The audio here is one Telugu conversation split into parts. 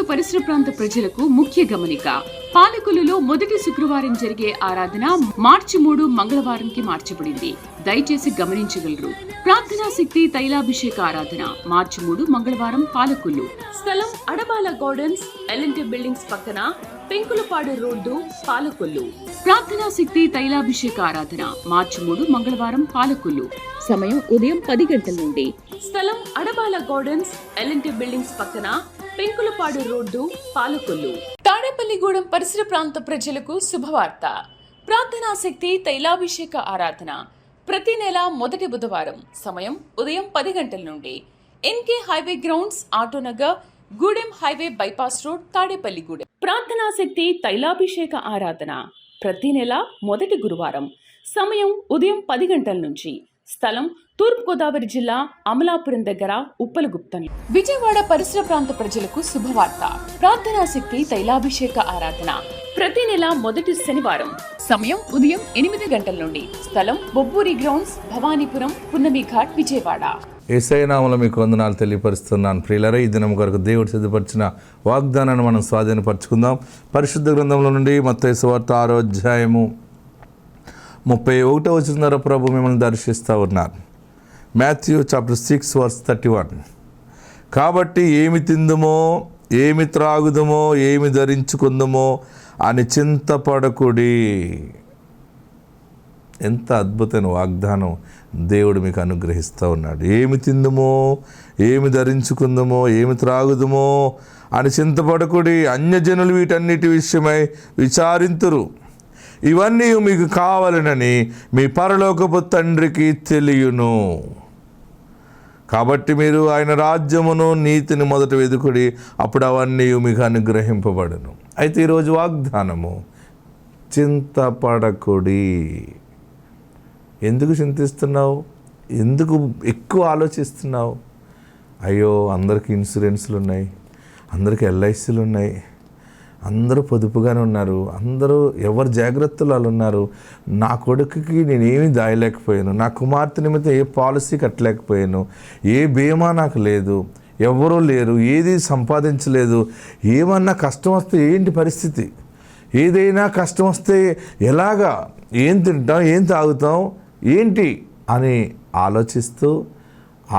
పరిసర ప్రాంత ప్రజలకు ముఖ్య గమనిక. పాలకొల్లులో మొదటి శుక్రవారం జరిగే ఆరాధన మార్చి 3 మంగళవారంకి మార్చబడింది. దయచేసి గమనించగలరు. ప్రార్థనా శక్తి తైలాభిషేక ఆరాధన మార్చి 3 మంగళవారం పాలకొల్లు. స్థలం అడబాల గార్డెన్స్, ఎల్ఎన్టీ బిల్డింగ్స్ పక్కన, పెంకులపాడు రోడ్డు, పాలకొల్లు. ప్రార్థనా శక్తి తైలాభిషేక ఆరాధన మార్చి 3 మంగళవారం పాలకొల్లు. సమయం ఉదయం 10 గంటల నుండి. స్థలం అడబాల గార్డెన్స్, ఎల్ఎన్టీ బిల్డింగ్స్ పక్కన, పెంకులపాడు రోడ్డు, పాలకొల్లు. తాడేపల్లిగూడెం పరిసర ప్రాంత ప్రజలకు శుభవార్త. ప్రార్థనా శక్తి తైలాభిషేక ఆరాధన ప్రతి నెల మొదటి బుధవారం. సమయం ఉదయం 10 గంటల నుండి. NK highway grounds, Autonagar, Gudem highway bypass road, Tadepalligudem. ప్రార్థనా శక్తి తైలాభిషేక ఆరాధన ప్రతి నెల మొదటి గురువారం. సమయం ఉదయం 10 గంటల నుంచి. స్థలం తూర్పుగోదావరి జిల్లా, అమలాపురం దగ్గర, ఉప్పలగుప్తం. విజయవాడ పరిసర ప్రాంత ప్రజలకు శుభవార్త. ప్రార్థనా శక్తి తైలాభిషేక ఆరాధన ప్రతి నెల మొదటి శనివారం. సమయం ఉదయం 8 గంటల నుండి. స్థలం బొబ్బూరి గ్రౌండ్స్, భవానీపురం, పున్నమి ఘాట్, విజయవాడ. యేసయ్య నామములో మీకు వందనాలు తెలియపరుస్తున్నాను. ప్రియులారా, ఈ దినం కొరకు దేవుడు సిద్ధపరిచిన వాగ్దానాన్ని మనం స్వాధీనపరచుకుందాం. పరిశుద్ధ గ్రంథంలో నుండి మత్తయి సువార్త 6వ అధ్యాయము 31వ వచనం ప్రభు మిమ్మల్ని దర్శిస్తూ ఉన్నారు. Matthew chapter 6 verse 31. కాబట్టి ఏమి తిందుమో, ఏమి త్రాగుదమో, ఏమి ధరించుకుందుమో అని చింతపడకుడి. ఎంత అద్భుతమైన వాగ్దానం దేవుడు మీకు అనుగ్రహిస్తూ ఉన్నాడు. ఏమి తిందుమో, ఏమి ధరించుకుందుమో, ఏమి త్రాగుదమో అని చింతపడకుడి. అన్యజనులు వీటన్నిటి విషయమై విచారింతురు. ఇవన్నీ మీకు కావాలనని మీ పరలోకపు తండ్రికి తెలియను. కాబట్టి మీరు ఆయన రాజ్యమును నీతిని మొదట వెదుకుడి, అప్పుడు అవన్నీ మీకు అనుగ్రహింపబడును. అయితే ఈరోజు వాగ్దానము, చింతపడకుడి. ఎందుకు చింతిస్తున్నావు? ఎందుకు ఎక్కువ ఆలోచిస్తున్నావు? అయ్యో, అందరికీ ఇన్సూరెన్స్లు ఉన్నాయి, అందరికీ ఎల్ఐసీలు ఉన్నాయి, అందరూ పొదుపుగానే ఉన్నారు, అందరూ ఎవరి జాగ్రత్తలు వాళ్ళు ఉన్నారు. నా కొడుకుకి నేనేమీ దాయలేకపోయాను, నా కుమార్తె నిమిత్తం ఏ పాలసీ కట్టలేకపోయాను, ఏ బీమా నాకు లేదు, ఎవరూ లేరు, ఏది సంపాదించలేదు. ఏమన్నా కష్టం వస్తే ఏంటి పరిస్థితి? ఏదైనా కష్టం వస్తే ఎలాగా? ఏం తింటాం, ఏం తాగుతాం, ఏంటి అని ఆలోచిస్తూ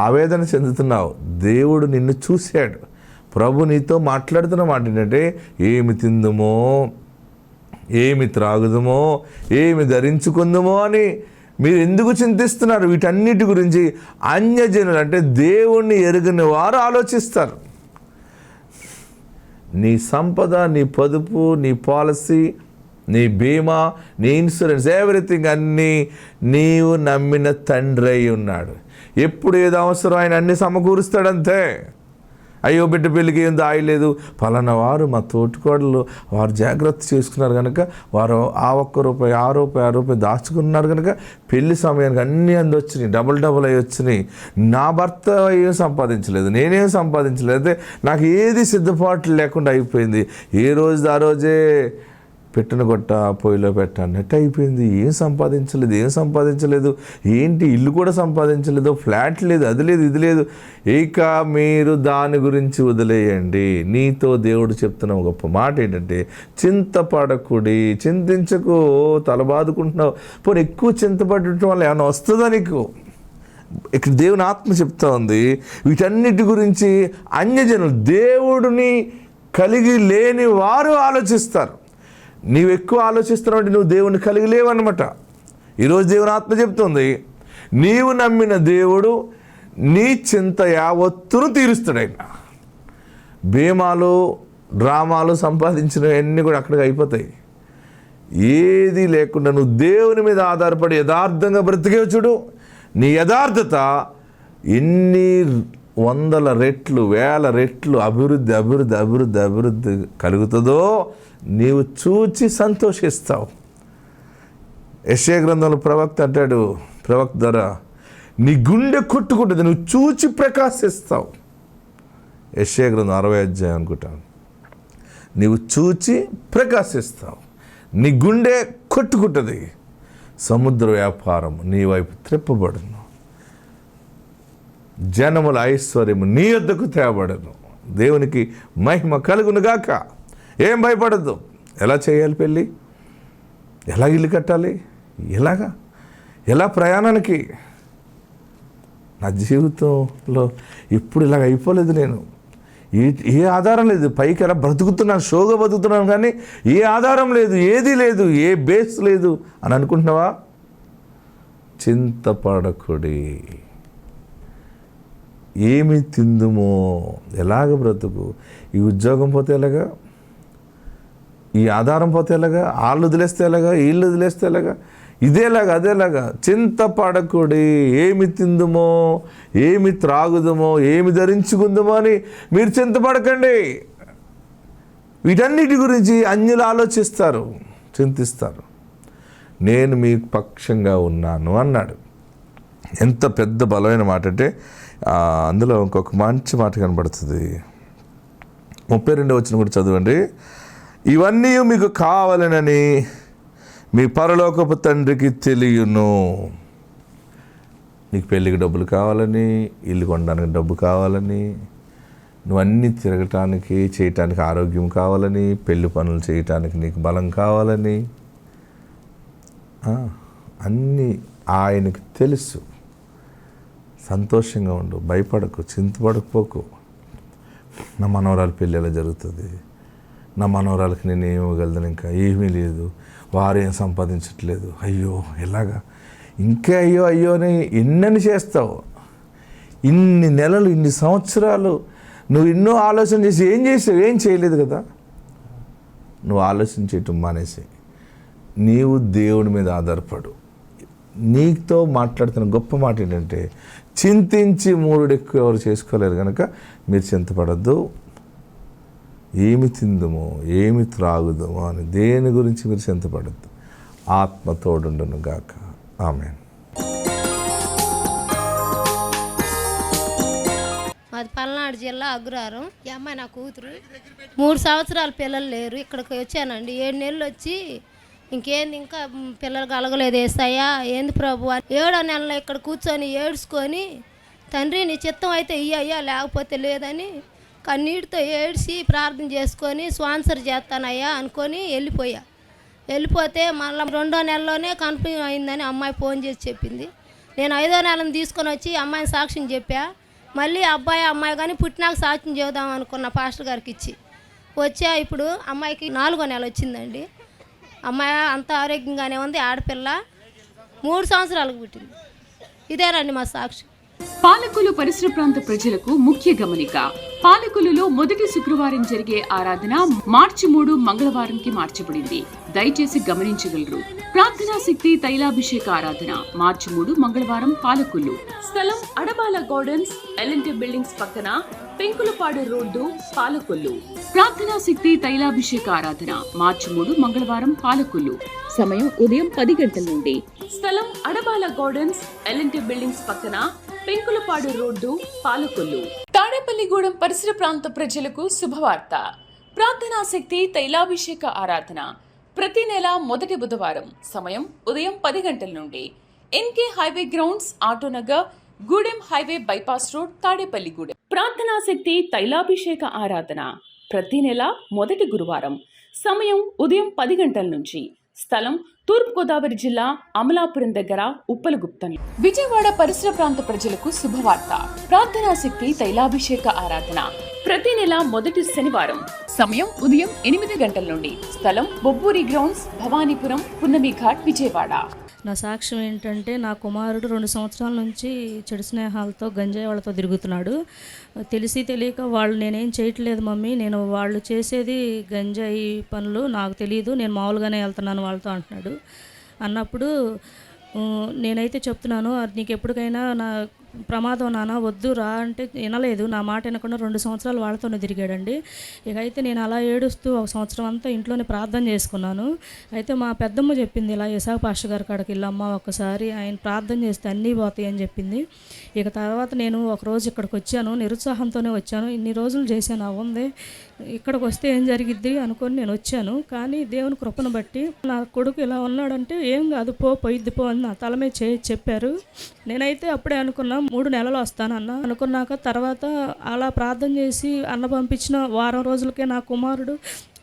ఆవేదన చెందుతున్నావు. దేవుడు నిన్ను చూశాడు. ప్రభు నీతో మాట్లాడుతున్న మాట ఏంటంటే, ఏమి తిందుమో, ఏమి త్రాగుదమో, ఏమి ధరించుకుందుమో అని మీరు ఎందుకు చింతిస్తున్నారు? వీటన్నిటి గురించి అన్యజనులు, అంటే దేవుణ్ణి ఎరుగని వారు ఆలోచిస్తారు. నీ సంపద, నీ పొదుపు, నీ పాలసీ, నీ బీమా, నీ ఇన్సూరెన్స్, ఎవ్రీథింగ్ అన్నీ నీవు నమ్మిన తండ్రి అయి ఉన్నాడు. ఎప్పుడు ఏదో అవసరం ఆయన అన్నీ సమకూరుస్తాడంతే. అయ్యో, బిడ్డ పెళ్ళికి ఏం దాయలేదు, ఫలానా వారు మా తోటికోడలు వారు జాగ్రత్త చేసుకున్నారు కనుక వారు ఆ ₹1 ఆ రూపాయి దాచుకున్నారు కనుక పెళ్లి సమయానికి అన్నీ అందొచ్చినాయి, డబుల్ అయ్యి వచ్చినాయి. నా భర్త ఏం సంపాదించలేదు, నేనేం సంపాదించలేదు, అయితే నాకు ఏది సిద్ధపాట్లు లేకుండా అయిపోయింది. ఏ రోజు ఆ రోజే పెట్టిన గొట్ట పొయ్యిలో పెట్టన్నట్టు అయిపోయింది. ఏం సంపాదించలేదు, ఏంటి ఇల్లు కూడా సంపాదించలేదు, ఫ్లాట్ లేదు, అది లేదు, ఇది లేదు. ఇక మీరు దాని గురించి వదిలేయండి. నీతో దేవుడు చెప్తున్న గొప్ప మాట ఏంటంటే, చింతపడకుడి. చింతించకు, తలబాదుకుంటున్నావు. పోనీ ఎక్కువ చింతపడటం వల్ల ఏమైనా వస్తుందా నీకు? ఇక్కడ దేవుని ఆత్మ చెప్తా ఉంది, వీటన్నిటి గురించి అన్యజనులు, దేవుడిని కలిగి లేని వారు ఆలోచిస్తారు. నీవు ఎక్కువ ఆలోచిస్తున్నావు అంటే నువ్వు దేవుని కలిగి లేవన్నమాట. ఈరోజు దేవుని ఆత్మ చెప్తుంది, నీవు నమ్మిన దేవుడు నీ చింత యావత్తును తీరుస్తాడు. ఆయన బీమాలు, డ్రామాలు సంపాదించినవన్నీ కూడా అక్కడికి అయిపోతాయి. ఏది లేకుండా నువ్వు దేవుని మీద ఆధారపడి యథార్థంగా బ్రతికే చూడు. నీ యథార్థత ఎన్ని 100 రెట్లు, 1000 రెట్లు అభివృద్ధి కలుగుతుందో నీవు చూచి సంతోషిస్తావు. యెషయా గ్రంథంలో ప్రవక్త అంటాడు, ప్రవక్త ద్వారా, నీ గుండె కొట్టుకుంటుంది, నువ్వు చూచి ప్రకాశిస్తావు. యెషయా గ్రంథం 60వ అధ్యాయం అనుకుంటాను. నీవు చూచి ప్రకాశిస్తావు, నీ గుండె కొట్టుకుంటుంది. సముద్ర వ్యాపారం నీ వైపు త్రిప్పబడును, జనముల ఐశ్వర్యము నీ వద్దకు తేబడను. దేవునికి మహిమ కలుగునుగాక. ఏం భయపడద్దు. ఎలా చేయాలి పెళ్ళి, ఎలా ఇల్లు కట్టాలి, ఎలా ప్రయాణానికి. నా జీవితంలో ఇప్పుడు ఇలాగ అయిపోలేదు. నేను ఏ ఆధారం లేదు. పైకి ఎలా బ్రతుకుతున్నాను, షోగా బతుకుతున్నాను, కానీ ఏ ఆధారం లేదు, ఏది లేదు, ఏ బేస్ లేదు అని అనుకుంటున్నావా? చింతపడకుడి. ఏమి తిందుమో, ఎలాగ బ్రతుకు, ఈ ఉద్యోగం పోతే ఎలాగా, ఈ ఆధారం పోతే ఎలాగా, వాళ్ళు వదిలేస్తే ఎలాగా, వీళ్ళు వదిలేస్తే ఎలాగా, ఇదేలాగా అదేలాగా. చింతపడకుడి. ఏమి తిందుమో, ఏమి త్రాగుదమో, ఏమి ధరించుకుందామో అని మీరు చింతపడకండి. వీటన్నిటి గురించి అన్యులు ఆలోచిస్తారు, చింతిస్తారు. నేను మీ పక్షంగా ఉన్నాను అన్నాడు. ఎంత పెద్ద బలమైన మాట అంటే అందులో ఇంకొక మంచి మాట కనబడుతుంది. 32వ వచనం కూడా చదవండి. ఇవన్నీ మీకు కావాలనని మీ పరలోకపు తండ్రికి తెలియను. నీకు పెళ్ళికి డబ్బులు కావాలని, ఇల్లు కొనడానికి డబ్బు కావాలని, నువ్వన్నీ తిరగటానికి చేయటానికి ఆరోగ్యం కావాలని, పెళ్లి పనులు చేయటానికి నీకు బలం కావాలని, అన్నీ ఆయనకు తెలుసు. సంతోషంగా ఉండు, భయపడకు, చింతపడకపోకు. నా మనవరాలు పెళ్ళి ఎలా జరుగుతుంది, నా మనవరాలకి నేను ఏమి ఇవ్వగలను, ఇంకా ఏమీ లేదు, వారు ఏం సంపాదించట్లేదు, అయ్యో ఎలాగా, ఇంకా అయ్యో అని ఎన్నని చేస్తావు. ఇన్ని నెలలు, ఇన్ని సంవత్సరాలు నువ్వు ఎన్నో ఆలోచన చేసి ఏం చేసావు? ఏం చేయలేదు కదా. నువ్వు ఆలోచన చేయటం మానేసి నీవు దేవుడి మీద ఆధారపడు. నీతో మాట్లాడుతున్న గొప్ప మాట ఏంటంటే, చింతించి మూడు ఎక్కువ ఎవరు చేసుకోలేరు కనుక మీరు చింతపడద్దు. ఏమి తిందుమో, ఏమి త్రాగుదమో అని దేని గురించి మీరు చింతపడద్దు. ఆత్మ తోడుండును గాక. ఆమేన్. మాది పల్నాడు జిల్లా అగ్రహారం. ఈ అమ్మాయి నా కూతురు. 3 సంవత్సరాల పిల్లలు లేరు. ఇక్కడికి వచ్చానండి. 7 నెలలు వచ్చి ఇంకేంది, ఇంకా పిల్లలు కలగలేదు ఏసయ్యా, ఏంది ప్రభు అని 7వ నెలలో ఇక్కడ కూర్చొని ఏడ్చుకొని, తండ్రి నీ చిత్తం అయితే ఇయ్యయ్యా, లేకపోతే లేదని కన్నీటితో ఏడ్చి ప్రార్థన చేసుకొని స్పాన్సర్ చేస్తానయ్యా అనుకొని వెళ్ళిపోతే మళ్ళీ 2వ నెలలోనే కన్ఫర్మ్ అయిందని అమ్మాయి ఫోన్ చేసి చెప్పింది. నేను 5వ నెలను తీసుకొని వచ్చి అమ్మాయిని సాక్ష్యం చెప్పా. మళ్ళీ అమ్మాయి కానీ పుట్టినాక సాక్ష్యం చెబుదాం అనుకున్న పాస్టర్ గారికి ఇచ్చి వచ్చా. ఇప్పుడు అమ్మాయికి 4వ నెల వచ్చిందండి. అమ్మాయి అంత ఆరోగ్యంగానే ఉంది. ఆడపిల్ల 3 సంవత్సరాలకు పుట్టింది. ఇదేనండి మా సాక్ష్యం. పాలకొల్లు పరిసర ప్రాంత ప్రజలకు ముఖ్య గమనిక. పాలకొల్లులో మొదటి శుక్రవారం జరిగే ఆరాధన మార్చి 3 మంగళవారంకి మార్చబడింది. దయచేసి గమనించగలరు. ప్రార్థనా శక్తి తైలాభిషేక ఆరాధన మార్చి 3 మంగళవారం పాలకొల్లు. స్థలం అడబాల గార్డెన్స్, ఎల్ఎన్టీ బిల్డింగ్స్ పక్కన, పెంకులపాడు రోడ్డు, పాలకొల్లు. ప్రార్థనా శక్తి తైలాభిషేక ఆరాధన మార్చి 3 మంగళవారం పాలకొల్లు. సమయం ఉదయం 10 గంటల నుండి. స్థలం అడబాల గార్డెన్స్, ఎల్ఎన్టీ బిల్డింగ్స్ పక్కన, పెంకులపాడు రోడ్డు, పాలకొల్లు. తాడేపల్లిగూడెం పరిసర ప్రాంత ప్రజలకు శుభవార్త. ప్రార్థనా శక్తి తైలాభిషేక ఆరాధన ప్రతి నెల మొదటి బుధవారం. సమయం ఉదయం 10 గంటల నుండి. NK highway grounds, Autonagar, Gudem highway bypass road, Tadepalligudem. ప్రార్థనా శక్తి తైలాభిషేక ఆరాధన ప్రతి నెల మొదటి గురువారం. సమయం ఉదయం 10 గంటల నుంచి. స్థలం తూర్పుగోదావరి జిల్లా అమలాపురం దగ్గర, ఉప్పలగుప్తం. విజయవాడ పరిసర ప్రాంత ప్రజలకు శుభవార్త. ప్రార్థనా శక్తి తైలాభిషేక ఆరాధన ప్రతి నెల మొదటి శనివారం. సమయం ఉదయం 8 గంటల నుండి. స్థలం బొబ్బూరి గ్రౌండ్స్, భవానీపురం, పున్నమి ఘాట్, విజయవాడ. నా సాక్ష్యం ఏంటంటే, నా కుమారుడు 2 సంవత్సరాల నుంచి చెడు స్నేహాలతో, గంజాయి వాళ్ళతో తిరుగుతున్నాడు. తెలిసి తెలియక వాళ్ళు నేనేం చేయట్లేదు మమ్మీ, నేను వాళ్ళు చేసేది గంజాయి పనులు, నాకు తెలియదు, నేను మామూలుగానే వెళ్తున్నాను వాళ్ళతో అంటున్నాడు. అన్నప్పుడు నేనైతే చెప్తున్నాను, అది నీకు ఎప్పటికైనా నా ప్రమాదం నాన్న, వద్దు రా అంటే వినలేదు. నా మాట వినకుండా 2 సంవత్సరాలు వాళ్ళతోనే తిరిగాడండి. ఇక అయితే నేను అలా ఏడుస్తూ 1 సంవత్సరం అంతా ఇంట్లోనే ప్రార్థన చేసుకున్నాను. అయితే మా పెద్దమ్మ చెప్పింది, ఇలా ఇసాక్ పాస్టర్ గారి కాడికి వెళ్ళమ్మా ఒక్కసారి, ఆయన ప్రార్థన చేస్తే అన్నీ పోతాయి అని చెప్పింది. ఇక తర్వాత నేను ఒకరోజు ఇక్కడికి వచ్చాను, నిరుత్సాహంతోనే వచ్చాను. ఇన్ని రోజులు చేశాను, అవుంది ఇక్కడికి వస్తే ఏం జరిగిద్ది అనుకొని నేను వచ్చాను. కానీ దేవుని కృపను బట్టి నా కొడుకు ఇలా ఉన్నాడంటే ఏం కాదు, పోయిద్ది పో అని నా తల మీద చెప్పారు. నేనైతే అప్పుడే అనుకున్నా 3 నెలలు వస్తానన్న అనుకున్నాక తర్వాత అలా ప్రార్థన చేసి అన్న పంపించిన వారం రోజులకే నా కుమారుడు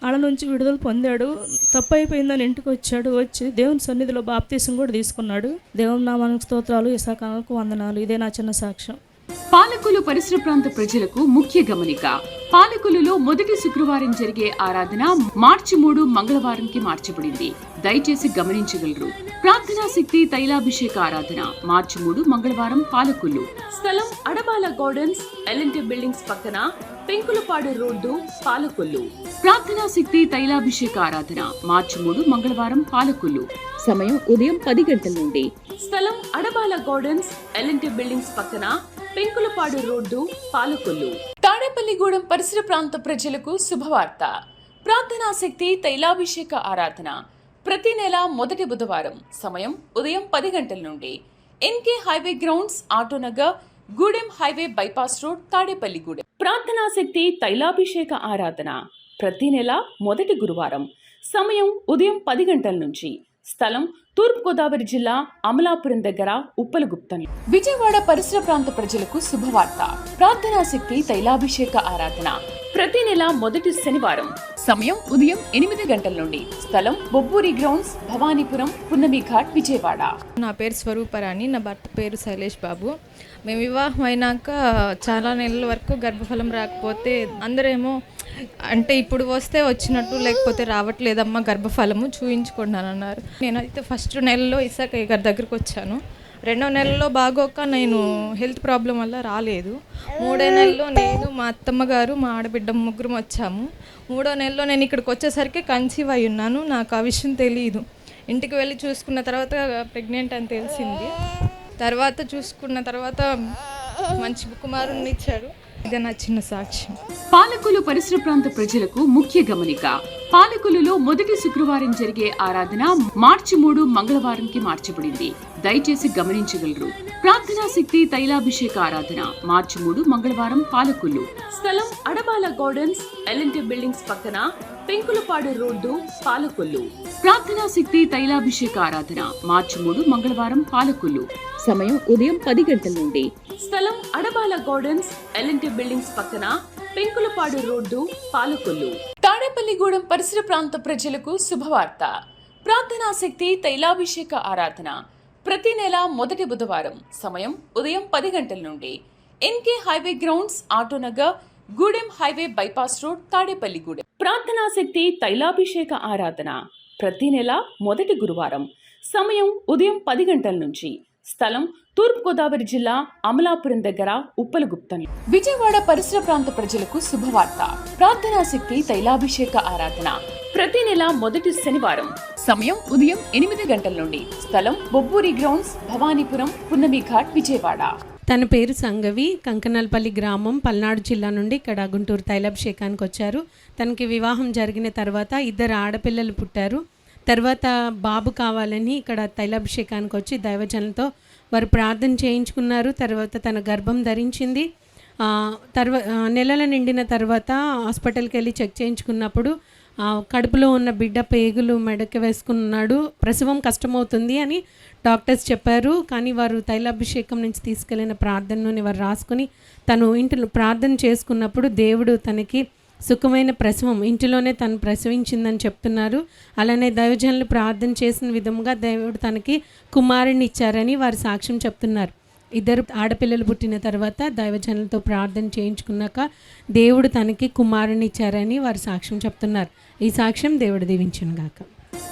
ఆడ నుంచి విడుదల పొందాడు. తప్పు అయిపోయిందని ఇంటికి వచ్చాడు. వచ్చి దేవుని సన్నిధిలో బాప్తీసం కూడా తీసుకున్నాడు. దేవుని నామానికి స్తోత్రాలు, ఇసాకాలకు వందనాలు. ఇదే నా చిన్న సాక్ష్యం. పాలకులు పరిసర ప్రాంత ప్రజలకు ముఖ్య గమనిక. పాలకులలో మొదటి శుక్రవారం జరిగే ఆరాధన మార్చి 3 మంగళవారంకి మార్చబడింది. దయచేసి గమనించగలరు. ప్రార్థనా శక్తి తైలాభిషేక ఆరాధన మార్చి 3 మంగళవారం పాలకులు. స్థలం అడబాల గార్డెన్స్, ఎల్ఎన్టీ బిల్డింగ్స్ పక్కన, పెంకులపాడు రోడ్డు, పాలకొల్లు. ప్రార్థనా శక్తి తైలాభిషేక ఆరాధన మార్చి 3 మంగళవారం పాలకొల్లు. సమయం ఉదయం 10 గంటల నుండి. స్థలం అడబాల గార్డెన్స్, ఎల్ఎన్టీ బిల్డింగ్స్ పక్కన, పెంకులపాడు రోడ్డు, పాలకొల్లు. తాడేపల్లిగూడెం పరిసర ప్రాంత ప్రజలకు శుభవార్త. ప్రార్థనా శక్తి తైలాభిషేక ఆరాధన ప్రతి నెల మొదటి బుధవారం. సమయం ఉదయం 10 గంటల నుండి. NK highway grounds, Autonagar, Gudem highway bypass road, Tadepalligudem. ప్రార్థనా శక్తి తైలాభిషేక ఆరాధన ప్రతి నెల మొదటి గురువారం. సమయం ఉదయం 10 గంటల నుంచి. స్థలం తూర్పుగోదావరి జిల్లా, అమలాపురం దగ్గర, ఉప్పలగుప్తం. విజయవాడ పరిసర ప్రాంత ప్రజలకు శుభవార్త. ప్రార్థనా శక్తి తైలాభిషేక ఆరాధన ప్రతి నెల మొదటి శనివారం. సమయం ఉదయం 8 గంటల నుండి. స్థలం బొబ్బూరి గ్రౌండ్స్, భవానీపురం, పున్నమి ఘాట్, విజయవాడ. నా పేరు స్వరూపరాణి, నా భర్త పేరు శైలేష్ బాబు. మేము వివాహం అయినాక చాలా నెలల వరకు గర్భఫలం రాకపోతే అందరేమో అంటే ఇప్పుడు వస్తే వచ్చినట్టు, లేకపోతే రావట్లేదమ్మా గర్భఫలము చూయించుకున్నాను అన్నారు. నేనైతే ఫస్ట్ నెలలో ఇసాకయ్య గారి దగ్గరకు వచ్చాను. 2వ నెలలో బాగోక నేను హెల్త్ ప్రాబ్లం వల్ల రాలేదు. 3వ నెలలో నేను, మా అత్తమ్మ గారు, మా ఆడబిడ్డ ముగ్గురం వచ్చాము. 3వ నెలలో నేను ఇక్కడికి వచ్చేసరికి కన్సీవ్ అయి ఉన్నాను. నాకు ఆ విషయం తెలియదు. ఇంటికి వెళ్ళి చూసుకున్న తర్వాత ప్రెగ్నెంట్ అని తెలిసింది. తర్వాత చూసుకున్న తర్వాత మంచి కుమారుని ఇచ్చారు. ఇదే నా చిన్న సాక్ష్యం. పాలకులు పరిసర ప్రాంత ప్రజలకు ముఖ్య గమనిక. పాలకులలో మొదటి శుక్రవారం జరిగే ఆరాధన మార్చి 3 మంగళవారంకి మార్చబడింది. దయచేసి గమనించగలరు. ప్రార్థనా శక్తి తైలాభిషేక ఆరాధన మార్చి 3 మంగళవారం పాలకులు. స్థలం అడబాల గార్డెన్స్, ఎల్ఎన్టీ బిల్డింగ్స్ పక్కన, పెంకులపాడు రోడ్డు, పాలకొల్లు. ప్రార్థనా శక్తి తైలాభిషేక ఆరాధన మార్చి 3 మంగళవారం పాలకొల్లు. సమయం ఉదయం 10 గంటల నుండి. స్థలం అడబాల గార్డెన్స్, ఎల్ఎన్టీ బిల్డింగ్స్ పక్కన, పెంకులపాడు రోడ్డు, పాలకొల్లు. తాడేపల్లిగూడెం పరిసర ప్రాంత ప్రజలకు శుభవార్త. ప్రార్థనా శక్తి తైలాభిషేక ఆరాధన ప్రతి నెల మొదటి బుధవారం. సమయం ఉదయం 10 గంటల నుండి. NK highway grounds, Autonagar, Gudem highway bypass road, Tadepalligudem. ప్రార్థనా శక్తి తైలాభిషేక ఆరాధన ప్రతి నెల మొదటి గురువారం. సమయం ఉదయం 10 గంటల నుంచి. స్థలం తూర్పుగోదావరి జిల్లా, అమలాపురం దగ్గర, ఉప్పలగుప్తం. విజయవాడ పరిసర ప్రాంత ప్రజలకు శుభవార్త. ప్రార్థనా శక్తి తైలాభిషేక ఆరాధన ప్రతి నెల మొదటి శనివారం. సమయం ఉదయం 8 గంటల నుండి. స్థలం బొబ్బూరి గ్రౌండ్స్, భవానీపురం, పున్నమి ఘాట్, విజయవాడ. తన పేరు సంగవి, కంకనాలపల్లి గ్రామం, పల్నాడు జిల్లా నుండి ఇక్కడ గుంటూరు తైలాభిషేకానికి వచ్చారు. తనకి వివాహం జరిగిన తర్వాత 2 ఆడపిల్లలు పుట్టారు. తర్వాత బాబు కావాలని ఇక్కడ తైలాభిషేకానికి వచ్చి దైవజనులతో వారు ప్రార్థన చేయించుకున్నారు. తర్వాత తన గర్భం ధరించింది. నెలల నిండిన తర్వాత హాస్పిటల్కి వెళ్ళి చెక్ చేయించుకున్నప్పుడు కడుపులో ఉన్న బిడ్డ పేగులు మెడకి వేసుకున్నాడు, ప్రసవం కష్టమవుతుంది అని డాక్టర్స్ చెప్పారు. కానీ వారు తైలాభిషేకం నుంచి తీసుకెళ్లిన ప్రార్థనని వారు రాసుకొని తను ఇంటిలో ప్రార్థన చేసుకున్నప్పుడు దేవుడు తనకి సుఖమైన ప్రసవం ఇంటిలోనే తను ప్రసవించిందని చెప్తున్నారు. అలానే దైవజనులు ప్రార్థన చేసిన విధంగా దేవుడు తనకి కుమారుని ఇచ్చారని వారు సాక్ష్యం చెప్తున్నారు. 2 ఆడపిల్లలు పుట్టిన తర్వాత దైవజనులతో ప్రార్థన చేయించుకున్నాక దేవుడు తనకి కుమారుని ఇచ్చారని వారు సాక్ష్యం చెప్తున్నారు. ఈ సాక్ష్యం దేవుడు దీవించును గాక.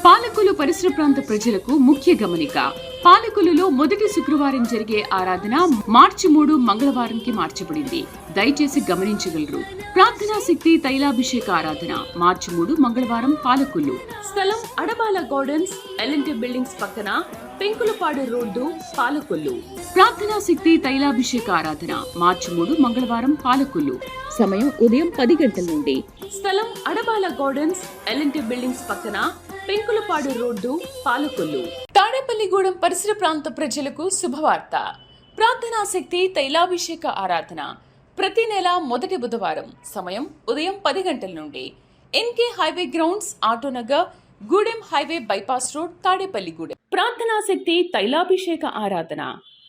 పాలకులు పరిసర ప్రాంత ప్రజలకు ముఖ్య గమనిక. పాలకులలో మొదటి శుక్రవారం జరిగే ఆరాధన మార్చి 3 మంగళవారంకి మార్చబడింది. దయచేసి గమనించగలరు. ప్రార్థనా శక్తి తైలాభిషేక ఆరాధన మార్చి 3 మంగళవారం పాలకులు. స్థలం అడబాల గార్డెన్స్, ఎల్ఎన్టీ బిల్డింగ్స్ పక్కన, పెంకులపాడు రోడ్డు, పాలకొల్లు. ప్రార్థనా శక్తి తైలాభిషేక ఆరాధన మార్చి 3 మంగళవారం పాలకొల్లు. సమయం ఉదయం 10 గంటల నుండి. స్థలం అడబాల గార్డెన్స్, ఎల్ఎన్టీ బిల్డింగ్స్ పక్కన, పెంకులపాడు రోడ్డు, పాలకొల్లు. తాడేపల్లిగూడెం పరిసర ప్రాంత ప్రజలకు శుభవార్త. ప్రార్థనా శక్తి తైలాభిషేక ఆరాధన ప్రతి నెల మొదటి బుధవారం సమయం ఉదయం 10 గంటల నుండి NK highway grounds, Autonagar, Gudem highway bypass road, Tadepalligudem. ప్రార్థనా శక్తి తైలాభిషేక ఆరాధన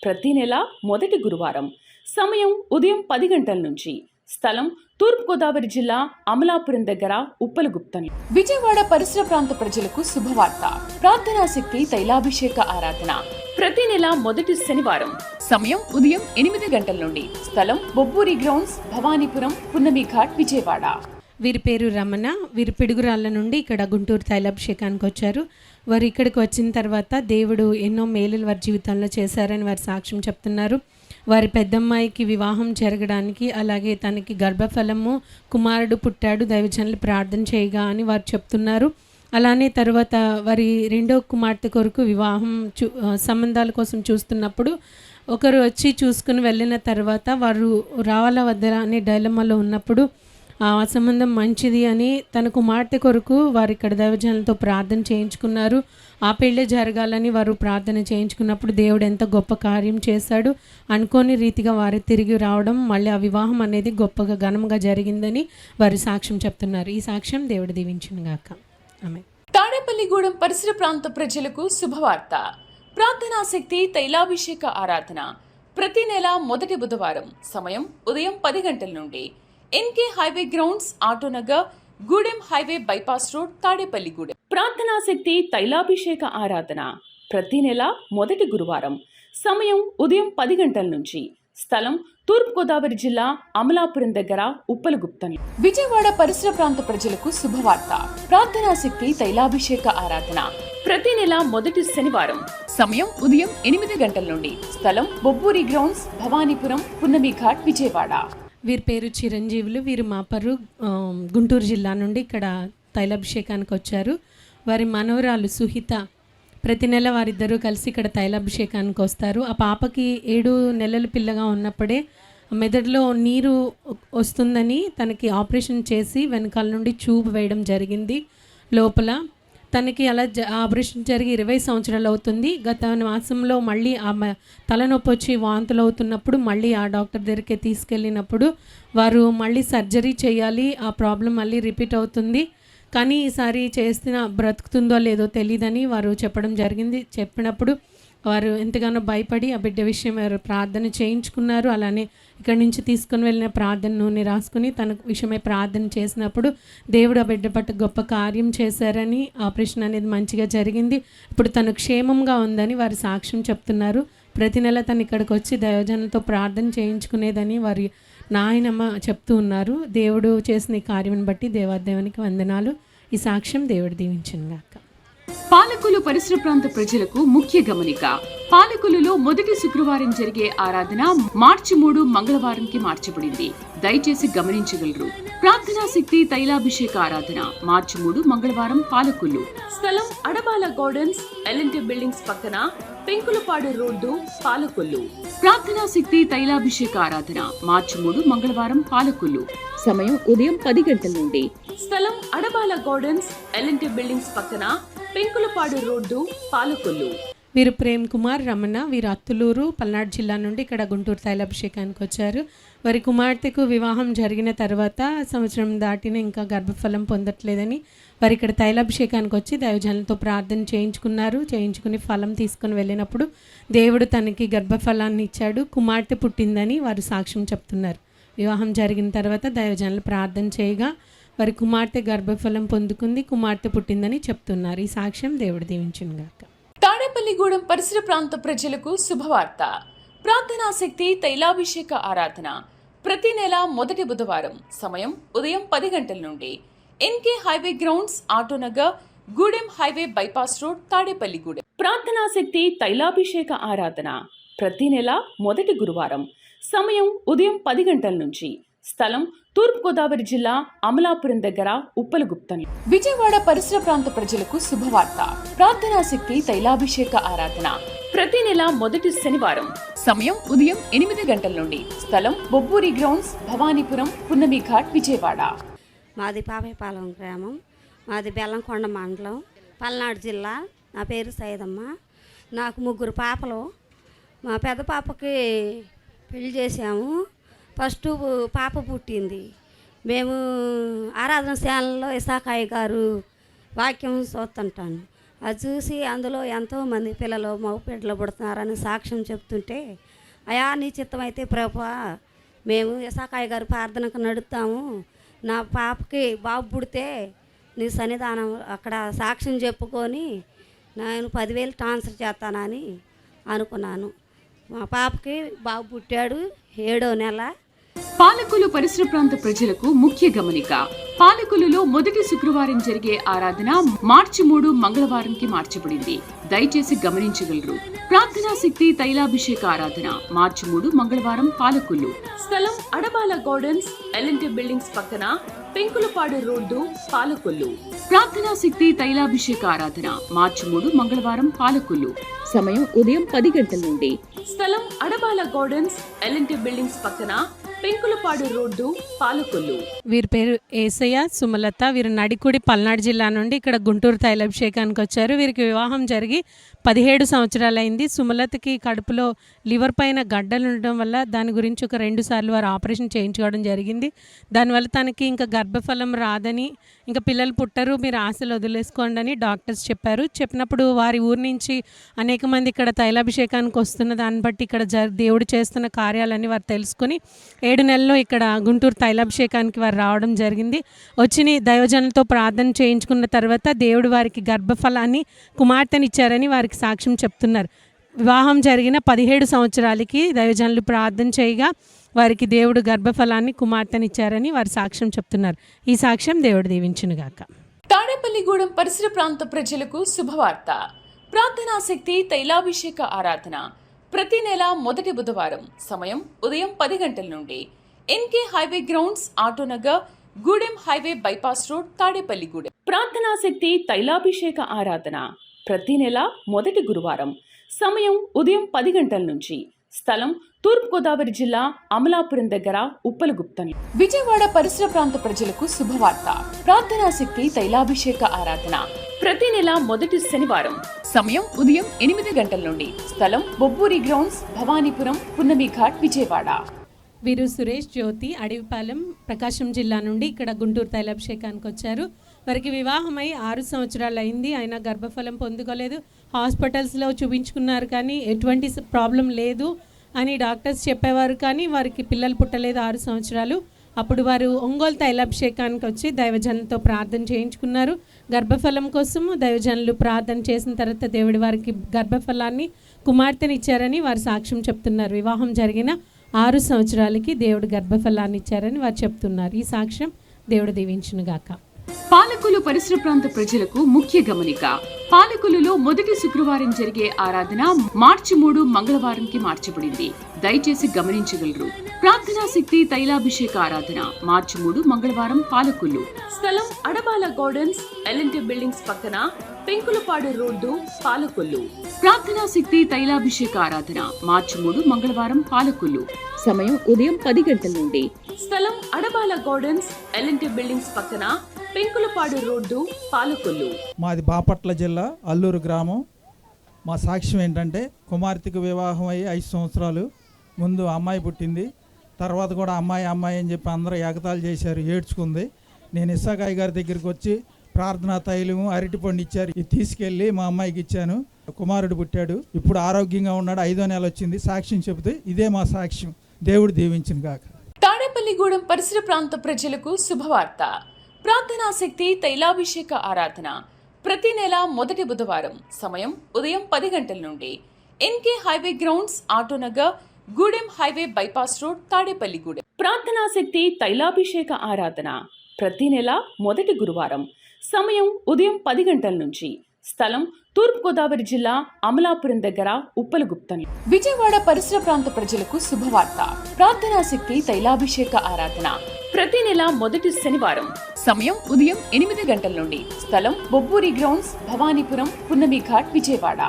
ప్రతి నెల మొదటి గురువారం సమయం ఉదయం 10 గంటల నుంచి. స్థలం తూర్పుగోదావరి జిల్లా అమలాపురం దగ్గర ఉప్పలగుప్తం. విజయవాడ పరిసర ప్రాంత ప్రజలకు శుభవార్త. ప్రార్థనా శక్తి తైలాభిషేక ఆరాధన ప్రతి నెల మొదటి శనివారం సమయం ఉదయం 8 గంటల నుండి. స్థలం బొబ్బూరి గ్రౌండ్స్, భవానీపురం, పున్నమి ఘాట్, విజయవాడ. వీరి పేరు రమణ. వీరి పిడుగురాళ్ళ నుండి ఇక్కడ గుంటూరు తైలాభిషేకానికి వచ్చారు. వారు ఇక్కడికి వచ్చిన తర్వాత దేవుడు ఎన్నో మేలులు వారి జీవితంలో చేశారని వారి సాక్ష్యం చెప్తున్నారు. వారి పెద్దమ్మాయికి వివాహం జరగడానికి, అలాగే తనకి గర్భఫలము, కుమారుడు పుట్టాడు, దైవజనులు ప్రార్థన చేయగా అని వారు చెప్తున్నారు. అలానే తర్వాత వారి రెండో కుమార్తె కొరకు వివాహం సంబంధాల కోసం చూస్తున్నప్పుడు ఒకరు వచ్చి చూసుకుని వెళ్ళిన తర్వాత వారు రావాలా వద్దరా అనే డైలమాలో ఉన్నప్పుడు ఆ సంబంధం మంచిది అని తన కుమార్తె కొరకు వారు ఇక్కడ దైవజనులతో ప్రార్థన చేయించుకున్నారు. ఆ పెళ్ళే జరగాలని వారు ప్రార్థన చేయించుకున్నప్పుడు దేవుడు ఎంత గొప్ప కార్యం చేశాడు. అనుకోని రీతిగా వారు తిరిగి రావడం, మళ్ళీ ఆ వివాహం అనేది గొప్పగా ఘనంగా జరిగిందని వారి సాక్ష్యం చెప్తున్నారు. ఈ సాక్ష్యం దేవుడు దీవించును గాక. ఆమేన్. తాడేపల్లిగూడెం పరిసర ప్రాంత ప్రజలకు శుభవార్త. ప్రార్థనా శక్తి తైలాభిషేక ఆరాధన ప్రతి నెల మొదటి బుధవారం సమయం ఉదయం 10 గంటల నుండి NK highway grounds, Autonagar, Gudem highway bypass road, Tadepalligudem. ప్రార్థనా శక్తి తైలాభిషేక ఆరాధన ప్రతి నెల మొదటి గురువారం సమయం ఉదయం 10 గంటల నుంచి. స్థలం తూర్పుగోదావరి జిల్లా అమలాపురం దగ్గర ఉప్పలగుప్తం. విజయవాడ పరిసర ప్రాంత ప్రజలకు శుభవార్త. ప్రార్థనా శక్తి తైలాభిషేక ఆరాధన ప్రతి నెల మొదటి శనివారం సమయం ఉదయం 8 గంటల నుండి. స్థలం బొబ్బూరి గ్రౌండ్స్, భవానీపురం, పున్నమి ఘాట్, విజయవాడ. వీరి పేరు చిరంజీవులు. వీరు మాపరు గుంటూరు జిల్లా నుండి ఇక్కడ తైలాభిషేకానికి వచ్చారు. వారి మనవరాలు సుహిత. ప్రతి నెల వారిద్దరూ కలిసి ఇక్కడ తైలాభిషేకానికి వస్తారు. ఆ పాపకి 7 నెలల పిల్లగా ఉన్నప్పుడే మెదడులో నీరు వస్తుందని తనకి ఆపరేషన్ చేసి వెనకాల నుండి ట్యూబ్ వేయడం జరిగింది లోపల. తనకి అలా ఆపరేషన్ జరిగి 20 సంవత్సరాలు అవుతుంది. గత మాసంలో మళ్ళీ ఆమె తలనొప్పి వచ్చి వాంతులు అవుతున్నప్పుడు మళ్ళీ ఆ డాక్టర్ దగ్గరికి తీసుకెళ్ళినప్పుడు వారు మళ్ళీ సర్జరీ చేయాలి, ఆ ప్రాబ్లం మళ్ళీ రిపీట్ అవుతుంది, కానీ ఈసారి చేస్తున్న బ్రతుకుతుందో లేదో తెలియదని వారు చెప్పడం జరిగింది. చెప్పినప్పుడు వారు ఎంతగానో భయపడి ఆ బిడ్డ విషయం వారు ప్రార్థన చేయించుకున్నారు. అలానే ఇక్కడి నుంచి తీసుకుని వెళ్ళిన ప్రార్థన నూనె రాసుకుని తన విషయమై ప్రార్థన చేసినప్పుడు దేవుడు ఆ బిడ్డ పట్ల గొప్ప కార్యం చేశారని, ఆపరేషన్ అనేది మంచిగా జరిగింది, ఇప్పుడు తను క్షేమంగా ఉందని వారి సాక్ష్యం చెప్తున్నారు. ప్రతి నెల తను ఇక్కడికి వచ్చి దైవజనులతో ప్రార్థన చేయించుకునేదని వారి నాయనమ్మ చెప్తూ ఉన్నారు. దేవుడు చేసిన ఈ కార్యం బట్టి దేవాదేవునికి వందనాలు. ఈ సాక్ష్యం దేవుడు దీవించును గాక. పాలకులు పరిసర ప్రాంత ప్రజలకు ముఖ్య గమనిక. పాలకులలో మొదటి శుక్రవారం జరిగే ఆరాధన మార్చి 3 మంగళవారంకి మార్చబడింది. దయచేసి గమనించగలరు. ప్రార్థనా శక్తి తైలాభిషేక ఆరాధన మార్చి 3 మంగళవారం పాలకులు. స్థలం అడబాల గార్డెన్స్, ఎల్ఎన్టీ బిల్డింగ్స్ పక్కన, పెంకులపాడు రోడ్డు, పాలకొల్లు. ప్రార్థనా శక్తి తైలాభిషేక ఆరాధన మార్చి 3 మంగళవారం పాలకొల్లు. సమయం ఉదయం 10 గంటల నుండి. స్థలం అడబాల గార్డెన్స్, ఎల్ఎన్టీ బిల్డింగ్స్ పక్కన, పెంకులపాడు రోడ్డు, పాలకొల్లు. వీరు ప్రేమ్ కుమార్, రమణ. వీరు అత్తులూరు, పల్నాడు జిల్లా నుండి ఇక్కడ గుంటూరు తైలాభిషేకానికి వచ్చారు. వారి కుమార్తెకు వివాహం జరిగిన తర్వాత సంవత్సరం దాటిన ఇంకా గర్భఫలం పొందట్లేదని వారు ఇక్కడ తైలాభిషేకానికి వచ్చి దైవజనులతో ప్రార్థన చేయించుకున్నారు. చేయించుకుని ఫలం తీసుకుని వెళ్ళినప్పుడు దేవుడు తనకి గర్భఫలాన్ని ఇచ్చాడు, కుమార్తె పుట్టిందని వారు సాక్ష్యం చెప్తున్నారు. వివాహం జరిగిన తర్వాత దైవజనులు ప్రార్థన చేయగా వారి కుమార్తె గర్భఫలం పొందుకుంది, కుమార్తె పుట్టిందని చెప్తున్నారు. ఈ సాక్ష్యం దేవుడు దీవించును గాక. తాడేపల్లిగూడెం పరిసర ప్రాంత ప్రజలకు శుభవార్త. ప్రార్థనా శక్తి తైలాభిషేక ఆరాధన ప్రతి నెల మొదటి బుధవారం సమయం ఉదయం 10 గంటల నుండి. NK highway grounds, Autonagar, Gudem highway bypass road, Tadepalligudem. ప్రార్థనా శక్తి తైలాభిషేక ఆరాధన ప్రతి నెల మొదటి గురువారం సమయం ఉదయం 10 గంటల నుంచి. స్థలం తూర్పుగోదావరి జిల్లా అమలాపురం దగ్గర ఉప్పలగుప్తం. విజయవాడ పరిసర ప్రాంత ప్రజలకు శుభవార్త. ప్రార్థనా శక్తి తైలాభిషేక ఆరాధన ప్రతి నెల మొదటి శనివారం సమయం ఉదయం 8 గంటల నుండి. స్థలం బొబ్బూరి గ్రౌండ్స్, భవానీపురం, పున్నమి ఘాట్, విజయవాడ. మాది పాపేపాలెం గ్రామం, మాది బెల్లంకొండ మండలం, పల్నాడు జిల్లా. నా పేరు సైదమ్మ. నాకు 3 పాపలు. మా పెద్ద పాపకి పెళ్లి చేశాము. ఫస్ట్ పాప పుట్టింది. మేము ఆరాధన ఛానల్లో ఇసాకాయ గారు వాక్యం చూస్తుంటాను. అది చూసి అందులో ఎంతోమంది పిల్లలు మగపిల్లలు పుడుతున్నారని సాక్ష్యం చెప్తుంటే, అయా నీ చిత్తమైతే ప్రభువా మేము ఇసాకాయ గారు ప్రార్థనకు నడుస్తాము, నా పాపకి బాబు పుడితే నీ సన్నిధానం అక్కడ సాక్ష్యం చెప్పుకొని నేను 10,000 ట్రాన్స్ఫర్ చేస్తానని అనుకున్నాను. మా పాపకి బాబు పుట్టాడు 7వ నెల. పాలకొల్లు పరిసర ప్రాంత ప్రజలకు ముఖ్య గమనిక. పాలకొల్లులో మొదటి శుక్రవారం జరిగే ఆరాధన మార్చి 3 మంగళవారంకి మార్చబడింది. దయచేసి గమనించగలరు. ప్రార్థనా శక్తి తైలాభిషేక ఆరాధన మార్చి 3 మంగళవారం పాలకొల్లు. స్థలం అడబాల గార్డెన్స్, ఎల్ఎన్టీ బిల్డింగ్స్ పక్కన, పెంకులపాడు రోడ్డు, పాలకొల్లు. ప్రార్థనా శక్తి తైలాభిషేక ఆరాధన మార్చి 3 మంగళవారం పాలకొల్లు. సమయం ఉదయం 10 గంటల నుండి. స్థలం అడబాల గార్డెన్స్, ఎల్ఎన్టీ బిల్డింగ్స్ పక్కన, పెంకులపాడు రోడ్డు, పాలకొల్లు. వీరి పేరు ఏసయ్య, సుమలత. వీరు నడికుడి పల్నాడు జిల్లా నుండి ఇక్కడ గుంటూరు తైలాభిషేకానికి వచ్చారు. వీరికి వివాహం జరిగి 17 సంవత్సరాలైంది. సుమలతకి కడుపులో లివర్ పైన గడ్డలు ఉండడం వల్ల దాని గురించి ఒక 2 సార్లు వారు ఆపరేషన్ చేయించుకోవడం జరిగింది. దానివల్ల తనకి ఇంకా గర్భఫలం రాదని, ఇంకా పిల్లలు పుట్టరు, మీరు ఆశలు వదిలేసుకోండి అని డాక్టర్స్ చెప్పారు. చెప్పినప్పుడు వారి ఊరి నుంచి అనేక మంది ఇక్కడ తైలాభిషేకానికి వస్తున్న దాన్ని బట్టి ఇక్కడ దేవుడు చేస్తున్న కార్యాలన్నీ వారు తెలుసుకుని 7 నెలల్లో ఇక్కడ గుంటూరు తైలాభిషేకానికి వారు రావడం జరిగింది. వచ్చిన దైవజనులతో ప్రార్థన చేయించుకున్న తర్వాత దేవుడు వారికి గర్భఫలాన్ని కుమార్తెనిచ్చారని వారికి సాక్ష్యం చెప్తున్నారు. వివాహం జరిగిన 17 సంవత్సరాలకి దైవజనులు ప్రార్థన చేయగా వారికి దేవుడు గర్భఫలాన్ని కుమార్తెనిచ్చారని వారు సాక్ష్యం చెప్తున్నారు. ఈ సాక్ష్యం దేవుడు దీవించునుగాక. తాడేపల్లిగూడెం పరిసర ప్రాంత ప్రజలకు శుభవార్త. ప్రార్థనా శక్తి తైలాభిషేక ఆరాధన ప్రతి నెల మొదటి బుధవారం. సమయం ఉదయం 10 గంటల నుండి. NK highway grounds, Autonagar, Gudem highway bypass road, Tadepalligudem. ప్రార్థనా శక్తి తైలాభిషేక ఆరాధన ప్రతి నెల మొదటి గురువారం. సమయం ఉదయం 10 గంటల నుంచి. స్థలం తూర్పుగోదావరి జిల్లా అమలాపురం దగ్గర, ఉప్పలగుప్తం. విజయవాడ పరిసర ప్రాంత ప్రజలకు శుభవార్త. ప్రార్థనా శక్తి తైలాభిషేక ఆరాధన ప్రతి నెల మొదటి శనివారం. సమయం ఉదయం 8 గంటల నుండి. స్థలం బొబ్బూరి గ్రౌండ్స్, భవానీపురం, పున్నమి ఘాట్, విజయవాడ. వీరు సురేష్ జ్యోతి, అడవిపాలెం, ప్రకాశం జిల్లా నుండి ఇక్కడ గుంటూరు తైలాభిషేకానికి వచ్చారు. వారికి వివాహమై 6 సంవత్సరాలు అయింది. ఆయన గర్భఫలం పొందుకోలేదు. హాస్పిటల్స్లో చూపించుకున్నారు కానీ ఎటువంటి ప్రాబ్లం లేదు అని డాక్టర్స్ చెప్పేవారు, కానీ వారికి పిల్లలు పుట్టలేదు 6 సంవత్సరాలు. అప్పుడు వారు ఒంగోలు తైలాభిషేకానికి వచ్చి దైవజనులతో ప్రార్థన చేయించుకున్నారు. గర్భఫలం కోసము దైవజనులు ప్రార్థన చేసిన తర్వాత దేవుడి వారికి గర్భఫలాన్ని కుమార్తెనిచ్చారని వారు సాక్ష్యం చెప్తున్నారు. వివాహం జరిగిన 6 సంవత్సరాలకి దేవుడు గర్భఫలాన్ని ఇచ్చారని వారు చెప్తున్నారు. ఈ సాక్ష్యం దేవుడు దీవించునుగాక. పాలకొల్లు పరిసర ప్రాంత ప్రజలకు ముఖ్య గమనిక. పాలకొల్లులో మొదటి శుక్రవారం జరిగే ఆరాధన మార్చి 3 మంగళవారంకి మార్చబడింది. దయచేసి గమనించగలరు. ప్రార్థనా శక్తి తైలాభిషేక ఆరాధన మార్చి 3 మంగళవారం పాలకొల్లు. స్థలం అడబాల గార్డెన్స్, ఎల్ఎన్టీ బిల్డింగ్స్ పక్కన, పెంకులపాడు రోడ్డు, పాలకొల్లు. ప్రార్థనా శక్తి తైలాభిషేక ఆరాధన మార్చి 3 మంగళవారం పాలకొల్లు. సమయం ఉదయం 10 గంటల నుండి. స్థలం అడబాల గార్డెన్స్, ఎల్ఎన్టీ బిల్డింగ్స్ పక్కన, పెంకులపాడు రోడ్డు, పాలకొల్లు. మాది బాపట్ల జిల్లా అల్లూరు గ్రామం. మా సాక్ష్యం ఏంటంటే, కుమార్తెకు వివాహం అయ్యి 5 సంవత్సరాలు ముందు అమ్మాయి పుట్టింది. తర్వాత కూడా అమ్మాయి అని చెప్పి అందరూ ఎగతాళి చేశారు, ఏడ్చుకుంది. నేను ఇస్సాకాయ గారి దగ్గరికి వచ్చి ప్రార్థనా తైలము, అరటిపండు ఇచ్చారు. ఇది తీసుకెళ్ళి మా అమ్మాయికి ఇచ్చాను. కుమారుడు పుట్టాడు. ఇప్పుడు ఆరోగ్యంగా ఉన్నాడు. 5వ నెల వచ్చింది. సాక్ష్యం చెబితే ఇదే మా సాక్ష్యం. దేవుడు దీవించును గాక. తాడేపల్లిగూడెం పరిసర ప్రాంత ప్రజలకు శుభవార్త. ప్రార్థనా శక్తి తైలాభిషేక ఆరాధన ప్రతి నెల మొదటి బుధవారం. సమయం ఉదయం 10 గంటల నుండి. NK highway grounds, Autonagar, Gudem highway bypass road, Tadepalligudem. ప్రార్థనా శక్తి తైలాభిషేక ఆరాధన ప్రతి నెల మొదటి గురువారం. సమయం ఉదయం 10 గంటల నుంచి. స్థలం తూర్పుగోదావరి జిల్లా అమలాపురం దగ్గర, ఉప్పలగుప్తం. విజయవాడ పరిసర ప్రాంత ప్రజలకు శుభవార్త. ప్రార్థనా శక్తి తైలాభిషేక ఆరాధన ప్రతి నెల మొదటి శనివారం. సమయం ఉదయం 8 గంటల నుండి. స్థలం బొబ్బూరి గ్రౌండ్స్, భవానీపురం, పున్నమి ఘాట్, విజయవాడ.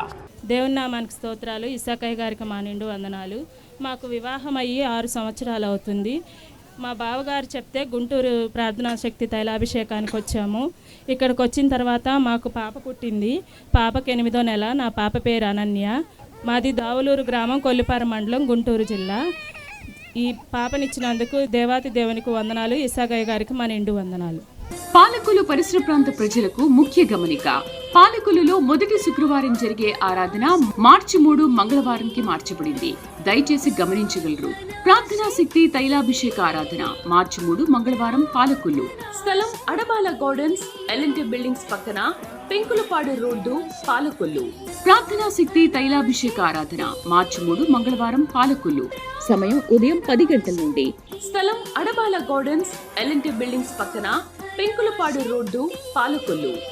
దేవుని నామానికి స్తోత్రాలు. ఇస్సాకాయ గారికి మా నిండు వందనాలు. మాకు వివాహం అయ్యి 6 సంవత్సరాలు అవుతుంది. మా బావగారు చెప్తే గుంటూరు ప్రార్థనా శక్తి తైలాభిషేకానికి వచ్చాము. ఇక్కడికి వచ్చిన తర్వాత మాకు పాప పుట్టింది. పాపకి 8వ నెల. నా పాప పేరు అనన్య. మాది దావులూరు గ్రామం, కొల్లిపార మండలం, గుంటూరు జిల్లా. ఈ పాపనిచ్చినందుకు దేవాతి దేవునికి వందనాలు. ఇసాకయ్య గారికి మా నిండు వందనాలు. పాలకొల్లు పరిసర ప్రాంత ప్రజలకు ముఖ్య గమనిక. పాలకొల్లులో మొదటి శుక్రవారం జరిగే ఆరాధన మార్చి 3 మంగళవారంకి మార్చబడింది. దయచేసి గమనించగలరు. ప్రార్థనా శక్తి తైలాభిషేక ఆరాధన మార్చి 3 మంగళవారం పాలకొల్లు. స్థలం అడబాల గార్డెన్స్, ఎల్ఎన్టీ బిల్డింగ్స్ పక్కన, పెంకులపాడు రోడ్డు, పాలకొల్లు. ప్రార్థనా శక్తి తైలాభిషేక ఆరాధన మార్చి 3 మంగళవారం పాలకొల్లు. సమయం ఉదయం 10 గంటల నుండి. స్థలం అడబాల గార్డెన్స్, ఎల్ఎన్టీ బిల్డింగ్స్ పక్కన, పెంకులపాడు రోడ్డు, పాలకొల్లు.